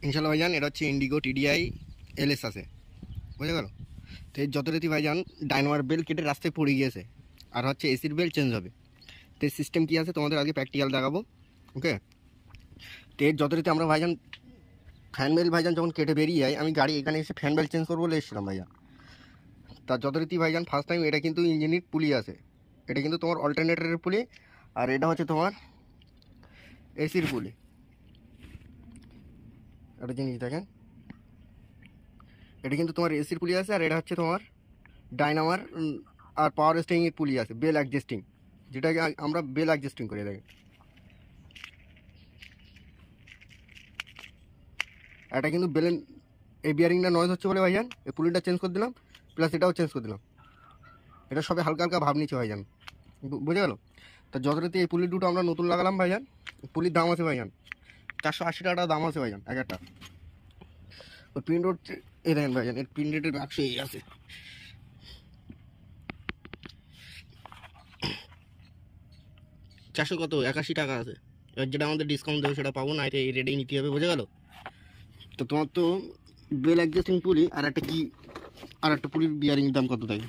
ইনশাল্লাহ ভাইজান এটা হচ্ছে ইন্ডিগো টিডিআই এলএস আছে, বুঝে গেল। তো এর যথারীতি ভাইজান ডাইনামার বেল কেটে রাস্তায় পড়ে গিয়েছে, আর হচ্ছে এসির বেল চেঞ্জ হবে। তো এর সিস্টেম কী আছে তোমাদের আগে প্র্যাকটিক্যাল দেখাবো, ওকে। তো এর যথারীতি আমরা ভাইজান ফ্যান বেল ভাইজান যখন কেটে বেরিয়ে যায়, আমি গাড়ি এখানে এসে ফ্যান বেল চেঞ্জ করবো বলে এসেছিলাম ভাইজান। তার যথারীতি ভাইজান ফার্স্ট টাইম এটা কিন্তু ইঞ্জিনের পুলি আছে, এটা কিন্তু তোমার অল্টারনেটরের পুলি, আর এটা হচ্ছে তোমার এসির পুলি। একটা জিনিস দেখেন, এটা কিন্তু তোমার এসির পুলি আছে, আর এটা হচ্ছে তোমার ডাইনামার আর পাওয়ার স্টিংয়ের পুলি আছে, বেল অ্যাডজাস্টিং, যেটাকে আমরা বেল অ্যাডজাস্টিং করে দেখেন। এটা কিন্তু বেলেন এই বিয়ারিংটা নয়েজ হচ্ছে বলে ভাইজান এই পুলিটা চেঞ্জ করে দিলাম, প্লাস এটাও চেঞ্জ করে দিলাম। এটা সবে হালকা হালকা ভাব নিচ্ছে ভাইজান, বুঝে গেল। তো যথারীতি এই পুলি দুটো আমরা নতুন লাগালাম ভাইজান। পুলির দাম আছে ভাইজান 480 টাকা দাম আছে ভাইজান এক একটা। ওই প্রিন্ট রোড এই দেখেন ভাইজান, এর প্রিন্ট রেটের বাক্স এই আছে। 400 কত 81 টাকা আছে, এবার যেটা আমাদের ডিসকাউন্ট দেবে সেটা পাবো না, এটা এই রেটেই নিতে হবে, বুঝে গেল। তো তোমার তো বেল অ্যাডজাস্টিং পুলি আর একটা কি আর একটা পুলির বিয়ারিং দাম কত তাই?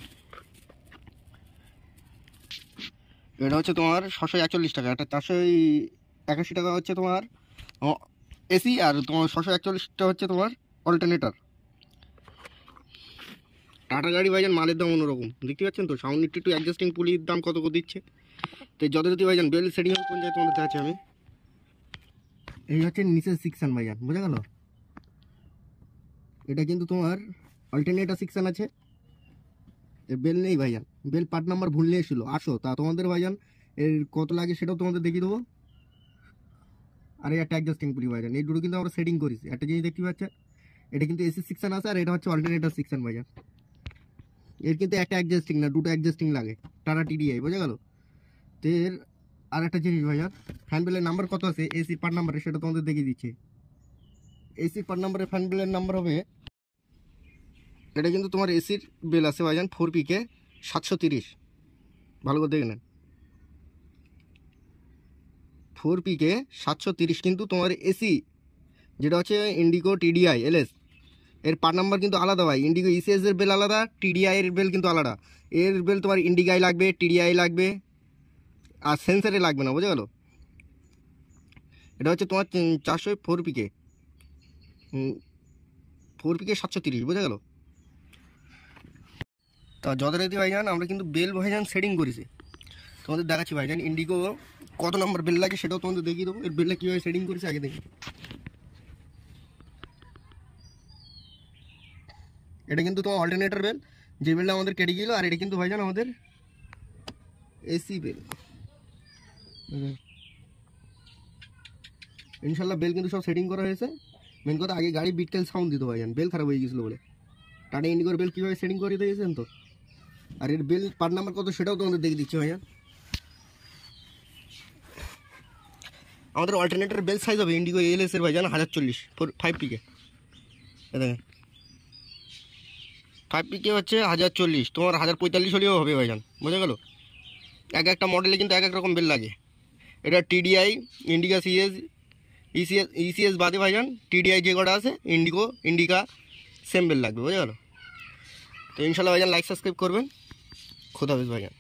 এটা হচ্ছে তোমার 641 টাকা, একটা 481 টাকা হচ্ছে তোমার এসি, আর তোমার 641টা হচ্ছে তোমার অল্টারনেটর। টাটা গাড়ি ভাইজান মালের দাম অন্যরকম, দেখতে পাচ্ছেন তো। সাউন্ড একটু অ্যাডজাস্টিং পুলির দাম কত করে দিচ্ছে। তো যথারীতি ভাইজান বেল সেটিং কোন জায়গায় তোমাদের দেখাচ্ছি আমি। এই হচ্ছে নিচের সেকশন ভাইজান, বোঝা গেল। এটা কিন্তু তোমার অল্টারনেটর সেকশন আছে, বেল নেই ভাইজান, বেল পার্ট নাম্বার ভুল নিয়ে এসেছিলো। আসো তা তোমাদের ভাইজান এর কত লাগে সেটাও তোমাদের দেখিয়ে দেবো। আর এই একটা অ্যাডজাস্টিং পুলি ভাইজান, এই দুটো কিন্তু আমরা সেটিং করেছি। একটা জিনিস দেখতে পাচ্ছেন, এটা কিন্তু এসি সেকশন আছে, আর এটা হচ্ছে অল্টারনেটর সেকশন ভাইজান। এর কিন্তু একটা অ্যাডজাস্টিং না, দুটো অ্যাডজাস্টিং লাগে, টাটা টিডিআই, বোঝা গেল। তো এর আর একটা জিনিস ভাইজান, ফ্যান বেলের নাম্বার কত আছে এসির পার্ট নাম্বারে সেটা তোমাদের দেখিয়ে দিচ্ছে। এসির পার্ট নাম্বারে ফ্যান বেলের নাম্বার হবে, এটা কিন্তু তোমার এসির বেল আছে ভাইজান 4PK 730, ভালো করে দেখে নেন। 4PK 730 কিন্তু তোমার এসি, যেটা হচ্ছে ইন্ডিগো টিডিআই এলএস, এর পার্ট নাম্বার কিন্তু আলাদা ভাই। ইন্ডিগো ইসিএস এর বেল আলাদা, টিডিআই এর বেল কিন্তু আলাদা। এর বেল তোমার ইন্ডিগাই লাগবে, টিডিআই লাগবে, আর সেন্সারে লাগবে না, বুঝে গেল। এটা হচ্ছে তোমার 404 4PK 730, বুঝে গেল। তা যথারীতি ভাইজান আমরা কিন্তু বেল ভাইজান সেটিং করেছি, তোমাদের দেখাচ্ছি ভাইজান। ইন্ডিগো কত নম্বর বেল লাগে সেটাও তোমাদের দেখিয়ে দেবো। এর বেলটা কীভাবে সেটিং করেছি আগে দেখি। এটা কিন্তু তোমার অল্টারনেটর বেল, যে বেলটা আমাদের কেটে গেল, আর এটা কিন্তু ভাইজান আমাদের এসি বেল। ইনশাল্লাহ বেল কিন্তু সব সেটিং করা হয়েছে। মেন কথা আগে গাড়ি বিটকেল সাউন্ড দিত ভাইজান, বেল খারাপ হয়ে গেছিলো বলে। টাটা ইন্ডিগোর বেল কীভাবে সেটিং করে দিয়েছেন তো। আর এর বেল পার্ট নাম্বার কত সেটাও তোমাদের দেখে দিচ্ছি ভাইজান। আমাদের অল্টারনেটর বেল সাইজ হবে ইন্ডিগো এলএস এর ভাইজান 1040 5PK। দেখেন 5PK হচ্ছে 1040, তোমার 1045 হলেও হবে ভাইজান, বোঝা গেল। এক একটা মডেলে কিন্তু এক এক রকম বেল লাগে। এটা টিডিআই, ইন্ডিকা ইসিএস বাদে ভাইজান টিডিআই যে কটা আছে ইন্ডিগো ইন্ডিকা সেম বেল লাগবে, বোঝা গেল। তো ইনশাল্লাহ ভাইজান লাইক সাবস্ক্রাইব করবেন। খোদা হাফেজ ভাইজান।